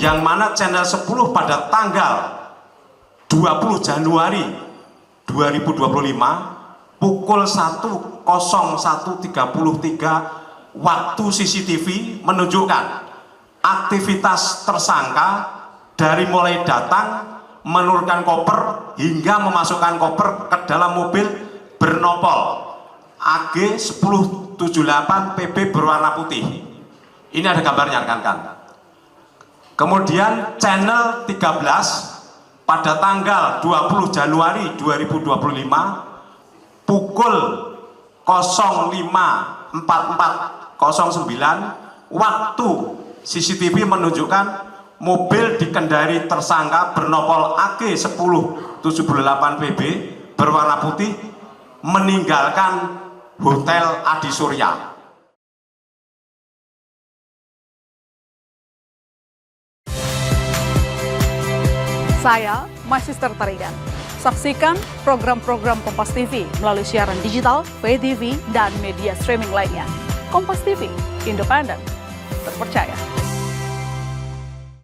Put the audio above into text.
yang mana channel 10 pada tanggal 20 Januari 2025 pukul 01.33 waktu CCTV menunjukkan aktivitas tersangka dari mulai datang, menurunkan koper hingga memasukkan koper ke dalam mobil bernopol AG 1078 PB berwarna putih. Ini ada gambarnya rekan-rekan. Kemudian channel 13 pada tanggal 20 Januari 2025 pukul 05.4409 waktu CCTV menunjukkan mobil dikendari tersangka bernopol AG 1078 PB berwarna putih meninggalkan Hotel Adi Surya. Saya Mahsister Tarigan. Saksikan program-program Kompas TV melalui siaran digital, pay TV, dan media streaming lainnya. Kompas TV, independen, terpercaya.